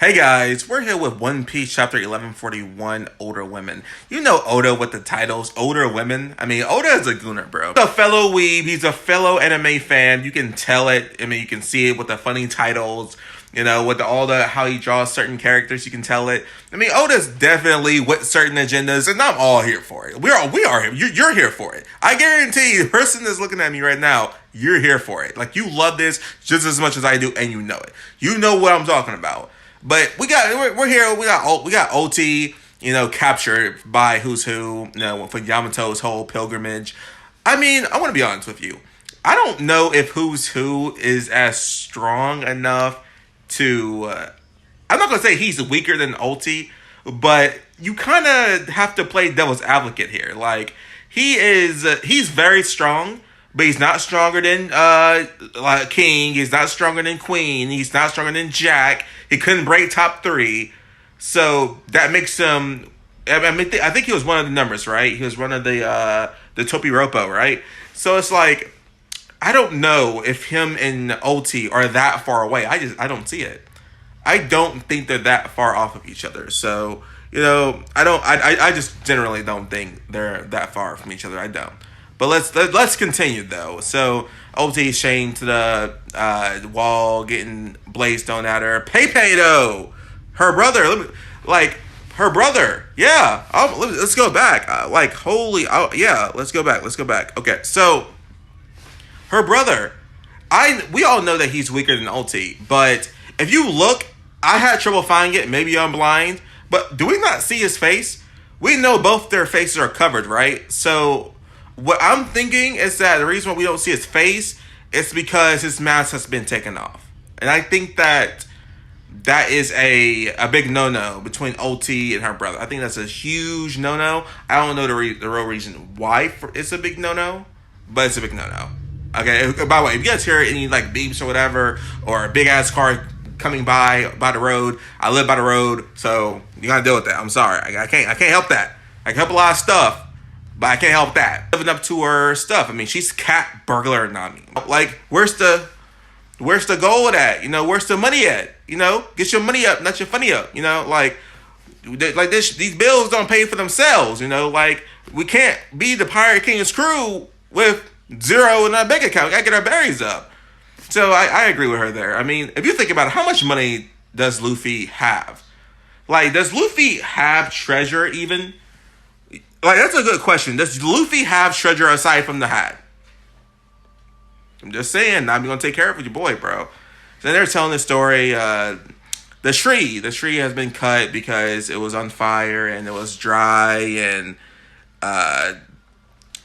Hey guys, we're here with One Piece chapter 1141, Older Women. You know Oda with the titles, Older Women. I mean, Oda is a gooner, bro. He's a fellow weeb, he's a fellow anime fan. You can tell it. I mean, you can see it with the funny titles, you know, with all the how he draws certain characters, you can tell it. I mean, Oda's definitely with certain agendas, and I'm all here for it. We are here. You're here for it. I guarantee you, the person that's looking at me right now, you're here for it. Like, you love this just as much as I do, and you know it. You know what I'm talking about. But we're here. We got OT, you know, captured by Who's Who, you know, for Yamato's whole pilgrimage. I mean, I want to be honest with you. I don't know if Who's Who is as strong enough to. I'm not gonna say he's weaker than OT, but you kind of have to play devil's advocate here. Like, he's very strong. But he's not stronger than like King. He's not stronger than Queen. He's not stronger than Jack. He couldn't break top 3. So that makes him... I mean, I think he was one of the numbers, right? He was one of the Topiropo, right? So it's like, I don't know if him and OT are that far away. I don't see it. I don't think they're that far off of each other. So, you know, I just generally don't think they're that far from each other. I don't. But let's continue though. So OT is chained to the wall, getting blazed thrown at her. Pepe though, her brother, her brother. Yeah, let's go back. Let's go back. Let's go back. Okay, so her brother. We all know that he's weaker than OT, but if you look, I had trouble finding it. Maybe I'm blind, but do we not see his face? We know both their faces are covered, right? So. What I'm thinking is that the reason why we don't see his face is because his mask has been taken off. And I think that is a big no-no between OT and her brother. I think that's a huge no-no. I don't know the real reason why it's a big no-no, but it's a big no-no. Okay, by the way, if you guys hear any like beeps or whatever, or a big-ass car coming by the road, I live by the road, so you gotta deal with that. I'm sorry. I can't help that. I can help a lot of stuff, but I can't help that. Living up to her stuff. I mean, she's cat burglar Nami. Like, where's the goal of that? You know, where's the money at? You know, get your money up, not your funny up. You know, like this. These bills don't pay for themselves. You know, like, we can't be the Pirate King's crew with zero in our bank account. We gotta get our berries up. So I agree with her there. I mean, if you think about it, how much money does Luffy have? Like, does Luffy have treasure even? Like, that's a good question. Does Luffy have treasure aside from the hat? I'm just saying. I'm going to take care of your boy, bro. So they're telling the story. The tree has been cut because it was on fire and it was dry. And it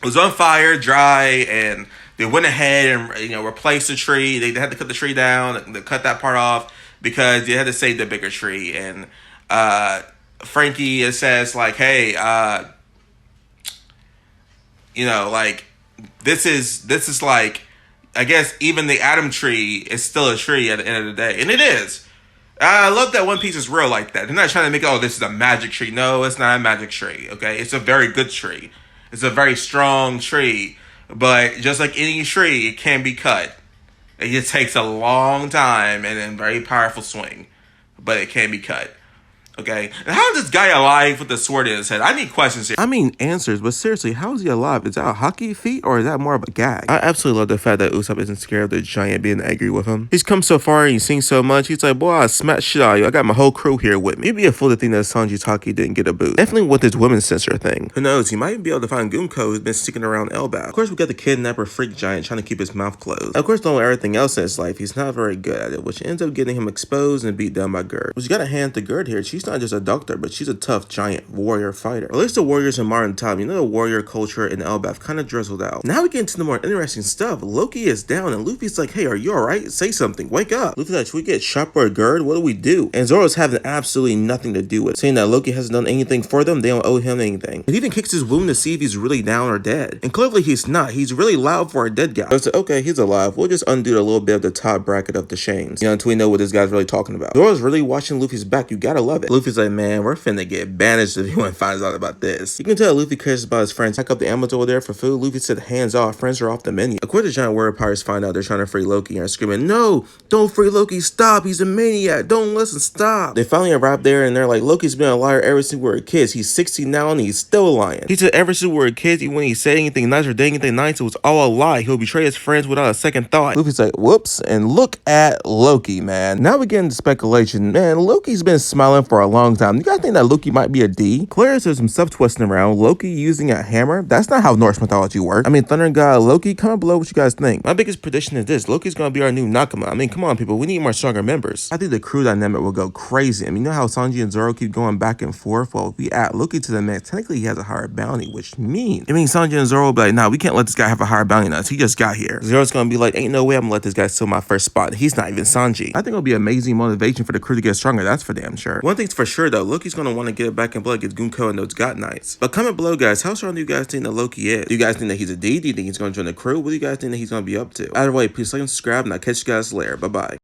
was on fire, dry, and they went ahead and, you know, replaced the tree. They had to cut the tree down. They cut that part off because they had to save the bigger tree. And Frankie says, like, hey, you know, like, this is like, I guess even the Atom tree is still a tree at the end of the day. And it is. I love that One Piece is real like that. They're not trying to make, oh, this is a magic tree. No, it's not a magic tree, okay? It's a very good tree. It's a very strong tree. But just like any tree, it can be cut. It just takes a long time and a very powerful swing. But it can be cut. Okay, and how is this guy alive with the sword in his head? I need questions here. I mean answers, but seriously, how is he alive? Is that a hockey feat or is that more of a gag? I absolutely love the fact that Usopp isn't scared of the giant being angry with him. He's come so far and he's seen so much. He's like, boy, I smash shit out of you. I got my whole crew here with me. Maybe a fool to think that Sanji Taki didn't get a boost. Definitely with his women's censor thing. Who knows? He might be able to find Gunko who's been sticking around Elbaf. Of course, we got the kidnapper freak giant trying to keep his mouth closed. Of course, knowing everything else in his life, he's not very good at it, which ends up getting him exposed and beat down by Gerd. Which you gotta hand to Gerd here. She's not just a doctor, but she's a tough, giant warrior fighter. At least the warriors in modern time, you know, the warrior culture in Elbaf kind of drizzled out. Now we get into the more interesting stuff. Loki is down and Luffy's like, hey, are you alright? Say something. Wake up. Luffy's like, should we get Chopper or Gerd? What do we do? And Zoro's having absolutely nothing to do with it, saying that Loki hasn't done anything for them. They don't owe him anything. And he even kicks his wound to see if he's really down or dead. And clearly he's not. He's really loud for a dead guy. So it's like, okay, he's alive. We'll just undo a little bit of the top bracket of the chains, you know, until we know what this guy's really talking about. Zoro's really watching Luffy's back. You gotta love it. Luffy's like, man, we're finna get banished if anyone finds out about this. You can tell Luffy cares about his friends. Pack up the animals over there for food. Luffy said, hands off, friends are off the menu. Of course, the giant warrior pirates find out they're trying to free Loki and are screaming, no, don't free Loki, stop, he's a maniac, don't listen, stop. They finally arrive there and they're like, Loki's been a liar ever since we were kids. He's 60 now and he's still lying. He said ever since we were kids, even when he said anything nice or did anything nice, it was all a lie. He'll betray his friends without a second thought. Luffy's like, whoops, and look at Loki, man. Now we get into speculation. Man, Loki's been smiling for a long time. You guys think that Loki might be a D? Clear says some stuff twisting around. Loki using a hammer? That's not how Norse mythology works. I mean, Thunder God Loki, comment below what you guys think. My biggest prediction is this. Loki's gonna be our new Nakama. I mean, come on, people. We need more stronger members. I think the crew dynamic will go crazy. I mean, you know how Sanji and Zoro keep going back and forth? Well, if we add Loki to the mix, technically he has a higher bounty, which means, Sanji and Zoro will be like, nah, we can't let this guy have a higher bounty than us. He just got here. Zoro's gonna be like, ain't no way I'm gonna let this guy steal my first spot. He's not even Sanji. I think it'll be amazing motivation for the crew to get stronger. That's for damn sure. One thing's for sure though, Loki's gonna want to get it back in blood against Gunko and those God Knights. But comment below, guys, how strong do you guys think that Loki is? Do you guys think that he's a D? Do you think he's gonna join the crew? What do you guys think that he's gonna be up to? Either way, please like and subscribe, and I'll catch you guys later. Bye bye.